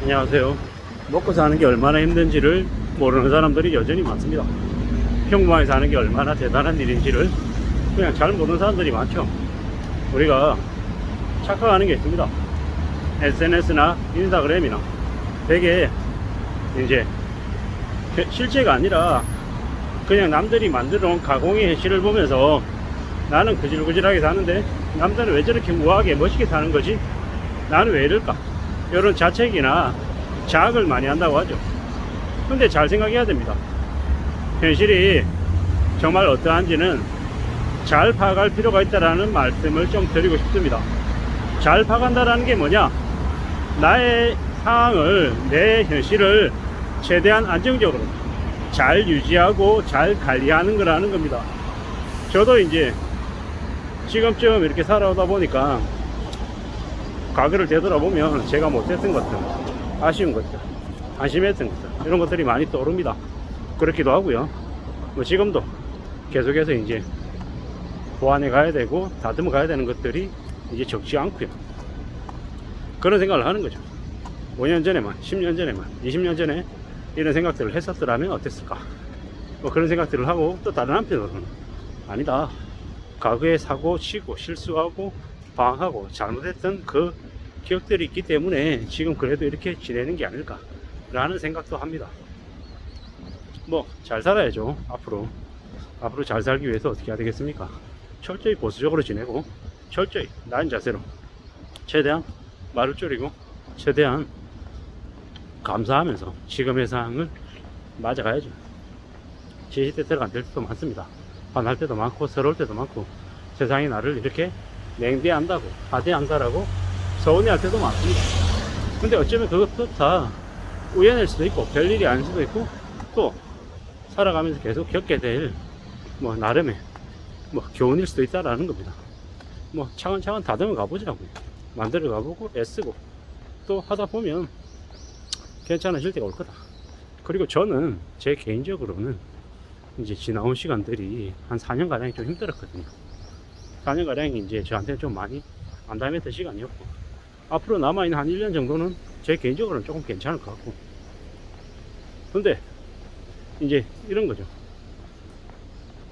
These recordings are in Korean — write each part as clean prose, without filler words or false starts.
안녕하세요. 먹고 사는 게 얼마나 힘든지를 모르는 사람들이 여전히 많습니다. 평범하게 사는 게 얼마나 대단한 일인지를 그냥 잘 모르는 사람들이 많죠. 우리가 착각하는 게 있습니다. SNS나 인스타그램이나 되게 이제 실제가 아니라 그냥 남들이 만들어 놓은 가공의 현실을 보면서 나는 구질구질하게 사는데 남들은 왜 저렇게 우아하게 멋있게 사는 거지? 나는 왜 이럴까? 이런 자책이나 자학을 많이 한다고 하죠. 근데 잘 생각해야 됩니다. 현실이 정말 어떠한지는 잘 파악할 필요가 있다는 말씀을 좀 드리고 싶습니다. 잘 파악한다는 게 뭐냐? 나의 상황을, 내 현실을 최대한 안정적으로 잘 유지하고 잘 관리하는 거라는 겁니다. 저도 이제 지금쯤 이렇게 살아오다 보니까 과거를 되돌아보면 제가 못했던 것들, 아쉬운 것들, 안심했던 것들, 이런 것들이 많이 떠오릅니다. 그렇기도 하고요. 뭐 지금도 계속해서 이제 보완해 가야 되고 다듬어 가야 되는 것들이 이제 적지 않고요. 그런 생각을 하는 거죠. 5년 전에만, 10년 전에만, 20년 전에 이런 생각들을 했었더라면 어땠을까? 뭐 그런 생각들을 하고, 또 다른 한편으로는 아니다, 과거에 사고 치고 실수하고 방황하고 잘못했던 그 기억들이 있기 때문에 지금 그래도 이렇게 지내는 게 아닐까 라는 생각도 합니다. 뭐 잘 살아야죠. 앞으로 잘 살기 위해서 어떻게 해야 되겠습니까? 철저히 보수적으로 지내고 철저히 나은 자세로 최대한 말을 줄이고 최대한 감사하면서 지금의 상황을 맞아가야죠. 제 시대대로 안 될 때도 많습니다. 화날 때도 많고 서러울 때도 많고 세상이 나를 이렇게 냉대한다고, 하대한다라고 서운해할 때도 많습니다. 근데 어쩌면 그것도 다 우연일 수도 있고 별일이 아닐 수도 있고, 또 살아가면서 계속 겪게 될 뭐 나름의 뭐 교훈일 수도 있다라는 겁니다. 뭐 차근차근 다듬어 가보자고요. 만들어 가보고 애쓰고 또 하다 보면 괜찮아질 때가 올 거다. 그리고 저는 제 개인적으로는 이제 지나온 시간들이 한 4년가량이 좀 힘들었거든요. 4년가량이 이제 저한테는 좀 많이 안담했던 시간이었고, 앞으로 남아있는 한 1년 정도는 제 개인적으로는 조금 괜찮을 것 같고, 근데 이제 이런 거죠.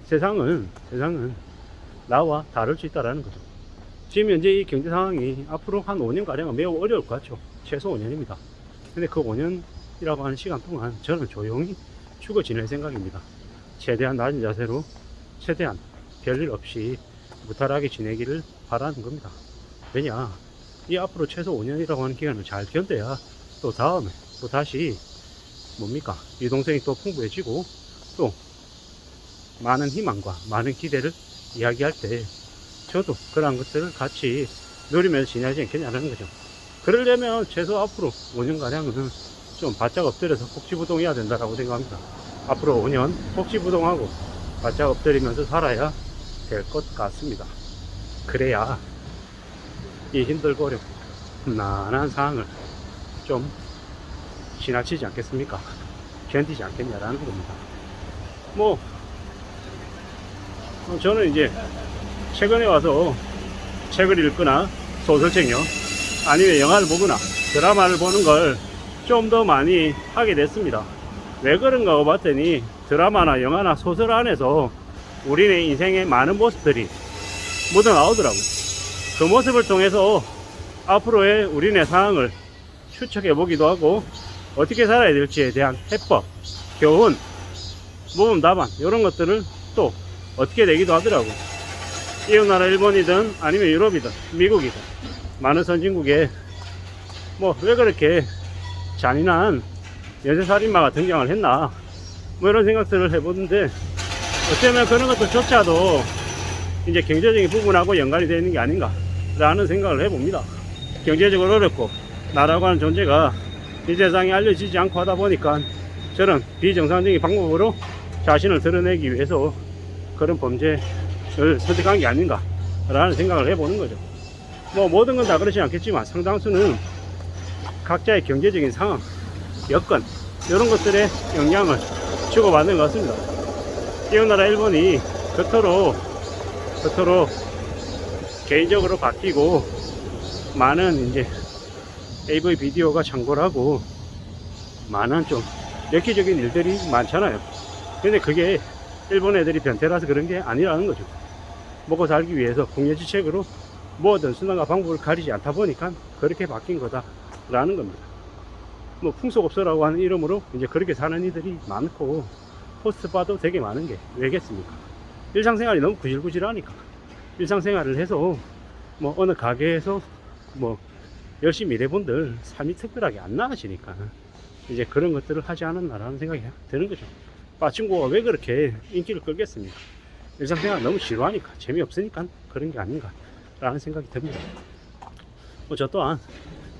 세상은 나와 다를 수 있다라는 거죠. 지금 현재 이 경제 상황이 앞으로 한 5년가량은 매우 어려울 것 같죠. 최소 5년입니다. 근데 그 5년이라고 하는 시간 동안 저는 조용히 죽어 지낼 생각입니다. 최대한 낮은 자세로 최대한 별일 없이 무탈하게 지내기를 바라는 겁니다. 왜냐, 이 앞으로 최소 5년이라고 하는 기간을 잘 견뎌야 또 다음에 또 다시 뭡니까, 유동성이 또 풍부해지고 또 많은 희망과 많은 기대를 이야기할 때 저도 그러한 것들을 같이 누리면서 지내지 않겠냐는 거죠. 그러려면 최소 앞으로 5년가량은 좀 바짝 엎드려서 복지부동해야 된다고 생각합니다. 앞으로 5년 복지부동하고 바짝 엎드리면서 살아야 될 것 같습니다. 그래야 이 힘들고 어렵고 험난한 상황을 좀 지나치지 않겠습니까? 견디지 않겠냐라는 겁니다. 뭐 저는 이제 최근에 와서 책을 읽거나 소설책요, 아니면 영화를 보거나 드라마를 보는 걸 좀 더 많이 하게 됐습니다. 왜 그런가 고 봤더니 드라마나 영화나 소설 안에서 우리네 인생의 많은 모습들이 묻어 나오더라고요. 그 모습을 통해서 앞으로의 우리네 상황을 추측해 보기도 하고, 어떻게 살아야 될지에 대한 해법, 교훈, 모범 답안, 이런 것들을 또 어떻게 내기도 하더라고요. 이웃나라 일본이든 아니면 유럽이든 미국이든 많은 선진국에 뭐 왜 그렇게 잔인한 연쇄살인마가 등장을 했나, 뭐 이런 생각들을 해보는데, 어쩌면 그런 것들조차도 이제 경제적인 부분하고 연관이 되어 있는 게 아닌가 라는 생각을 해봅니다. 경제적으로 어렵고 나라고 하는 존재가 이 세상에 알려지지 않고 하다 보니까 저런 비정상적인 방법으로 자신을 드러내기 위해서 그런 범죄를 선택한 게 아닌가 라는 생각을 해보는 거죠. 뭐 모든 건 다 그렇지 않겠지만 상당수는 각자의 경제적인 상황, 여건, 이런 것들에 영향을 주고받는 것 같습니다. 이웃나라 일본이 그토록 개인적으로 바뀌고 많은 이제 AV 비디오가 창궐하고 많은 좀 엽기적인 일들이 많잖아요. 근데 그게 일본 애들이 변태라서 그런 게 아니라는 거죠. 먹고 살기 위해서 궁예지책으로 뭐든 수단과 방법을 가리지 않다 보니까 그렇게 바뀐 거다라는 겁니다. 뭐 풍속업소라고 하는 이름으로 이제 그렇게 사는 이들이 많고 포스트바도 되게 많은 게 왜겠습니까? 일상생활이 너무 구질구질하니까. 일상생활을 해서 뭐 어느 가게에서 뭐 열심히 일해본들 삶이 특별하게 안 나아지니까 이제 그런 것들을 하지 않았나라는 생각이 드는 거죠. 빠친구가 왜 그렇게 인기를 끌겠습니까? 일상생활 너무 지루하니까, 재미없으니까 그런 게 아닌가 라는 생각이 듭니다. 뭐 저 또한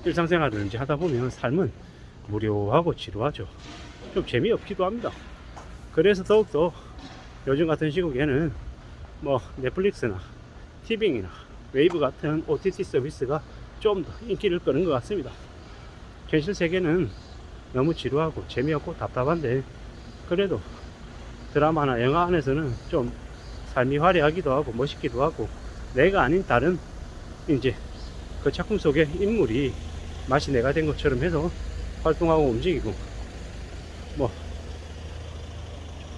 일상생활을 이제 하다 보면 삶은 무료하고 지루하죠. 좀 재미없기도 합니다. 그래서 더욱더 요즘 같은 시국에는 뭐 넷플릭스나 티빙이나 웨이브 같은 OTT 서비스가 좀 더 인기를 끄는 것 같습니다. 현실 세계는 너무 지루하고 재미없고 답답한데 그래도 드라마나 영화 안에서는 좀 삶이 화려하기도 하고 멋있기도 하고 내가 아닌 다른 이제 그 작품 속의 인물이 마치 내가 된 것처럼 해서 활동하고 움직이고 뭐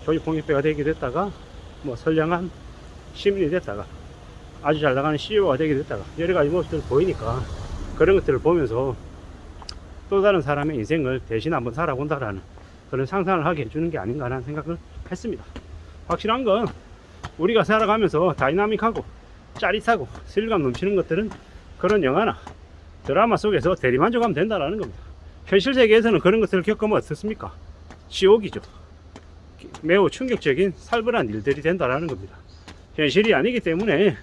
조직폭력배가 되게 됐다가 뭐 선량한 시민이 됐다가 아주 잘 나가는 CEO가 되게 됐다가 여러가지 모습들을 보이니까 그런 것들을 보면서 또 다른 사람의 인생을 대신 한번 살아본다라는 그런 상상을 하게 해주는 게 아닌가라는 생각을 했습니다. 확실한 건 우리가 살아가면서 다이나믹하고 짜릿하고 스릴감 넘치는 것들은 그런 영화나 드라마 속에서 대리만족하면 된다라는 겁니다. 현실 세계에서는 그런 것들을 겪으면 어떻습니까? 지옥이죠. 매우 충격적인 살벌한 일들이 된다라는 겁니다. 현실이 아니기 때문에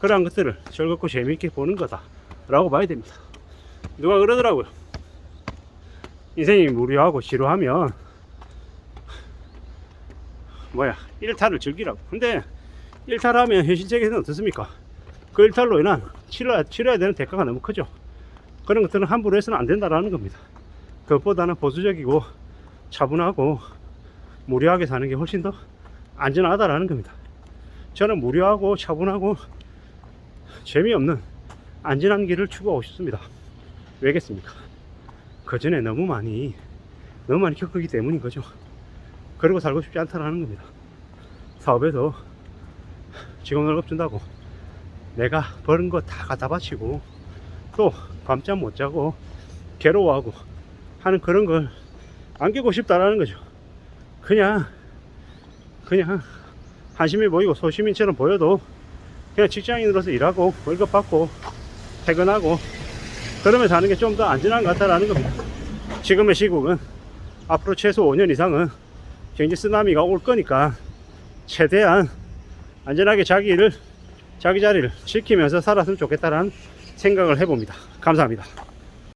그러한 것들을 즐겁고 재미있게 보는 거다 라고 봐야 됩니다. 누가 그러더라고요. 인생이 무료하고 지루하면 일탈을 즐기라고. 근데 일탈하면 현실 세계에서는 어떻습니까? 그 일탈로 인한 치러야 되는 대가가 너무 크죠. 그런 것들은 함부로 해서는 안 된다라는 겁니다. 그것보다는 보수적이고 차분하고 무료하게 사는 게 훨씬 더 안전하다라는 겁니다. 저는 무료하고 차분하고 재미없는 안전한 길을 추구하고 싶습니다. 왜겠습니까? 그 전에 너무 많이 겪었기 때문인 거죠. 그러고 살고 싶지 않다라는 겁니다. 사업에서 직원 월급 준다고 내가 버는 거 다 갖다 바치고 또 밤잠 못 자고 괴로워하고 하는 그런 걸 안 겪고 싶다라는 거죠. 그냥 한심해 보이고 소시민처럼 보여도 그냥 직장인으로서 일하고 월급 받고 퇴근하고 그러면 사는 게 좀 더 안전한 것 같다라는 겁니다. 지금의 시국은 앞으로 최소 5년 이상은 경제 쓰나미가 올 거니까 최대한 안전하게 자기 자리를 지키면서 살았으면 좋겠다라는 생각을 해봅니다. 감사합니다.